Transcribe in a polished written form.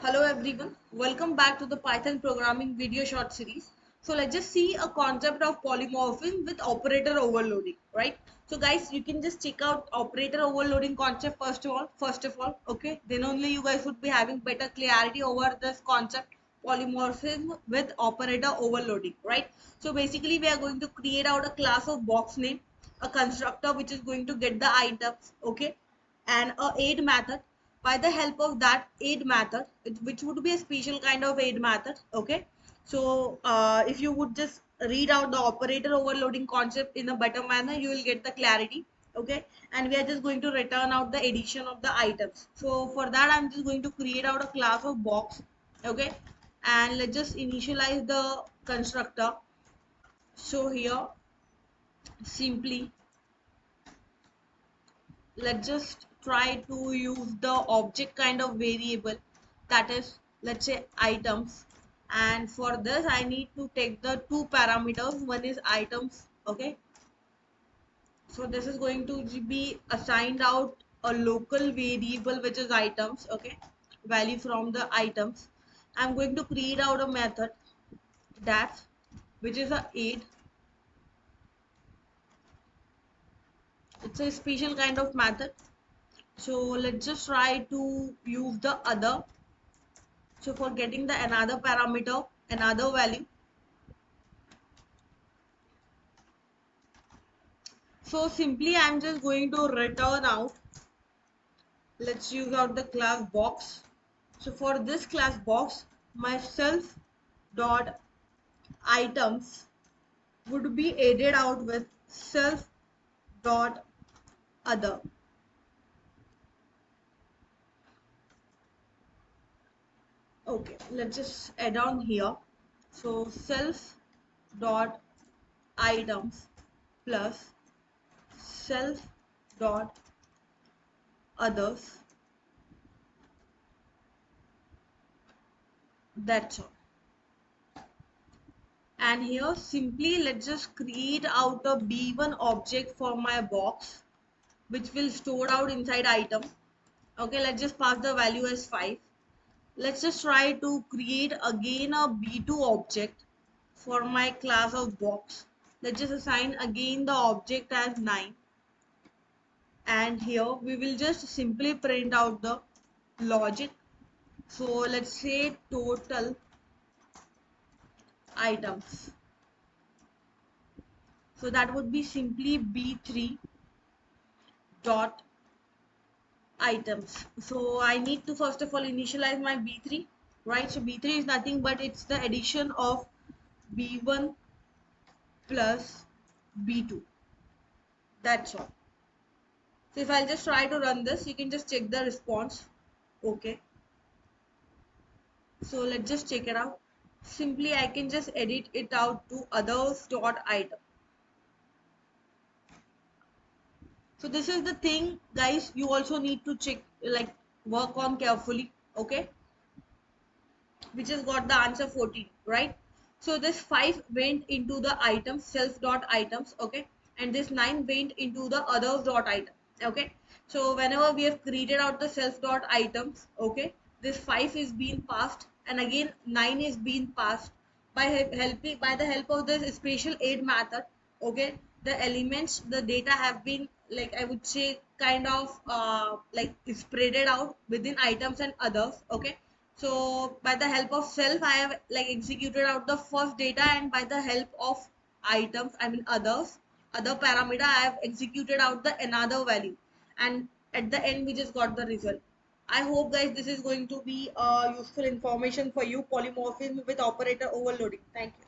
Hello everyone, welcome back to the Python programming video short series. So let's just see a concept of polymorphism with operator overloading, right? So guys, you can just check out operator overloading concept first of all, okay? Then only you guys would be having better clarity over this concept polymorphism with operator overloading, right? So basically we are going to create out a class of box name, a constructor which is going to get the items, okay? And a aid method. By the help of that aid method, which would be a special kind of aid method, okay? So if you would just read out the operator overloading concept in a better manner, you will get the clarity, okay? And we are just going to return out the addition of the items. So for that, I'm just going to create out a class of box, okay? And let's just initialize the constructor. So here simply let's just try to use the object kind of variable, that is, let's say items. And for this I need to take the two parameters. One is items, okay? So this is going to be assigned out a local variable which is items, okay? Value from the items. I'm going to create out a method that which is a aid. It's a special kind of method. So let's just try to use the other. So for getting the another parameter, another value. So simply I'm just going to return out. Let's use out the class box. So for this class box, my self dot items would be added out with self dot other. Okay, let's just add on here. So self dot items plus self dot others. That's all. And here simply let's just create out a b1 object for my box which will store out inside item. Okay, let's just pass the value as 5. Let's just try to create again a b2 object for my class of box. Let's just assign again the object as 9. And here we will just simply print out the logic. So let's say total items. So that would be simply b3 dot items. So I need to first of all initialize my b3, right? So b3 is nothing but it's the addition of b1 plus b2. That's all. So if I'll just try to run this, you can just check the response. Okay, so let's just check it out. Simply I can just edit it out to others dot item. So this is the thing, guys, you also need to check, like work on carefully, okay? Which has got the answer 14, right? So this 5 went into the items self dot items, okay? And this 9 went into the others dot item, okay? So whenever we have created out the self dot items, okay, this 5 is being passed and again 9 is being passed by the help of this special aid method, okay? The elements, the data have been, like I would say, kind of like spreaded out within items and others, okay? So by the help of self, I have like executed out the first data, and by the help of items, I mean other parameter, I have executed out the another value, and at the end we just got the result. I hope guys this is going to be useful information for you. Polymorphism with operator overloading. Thank you.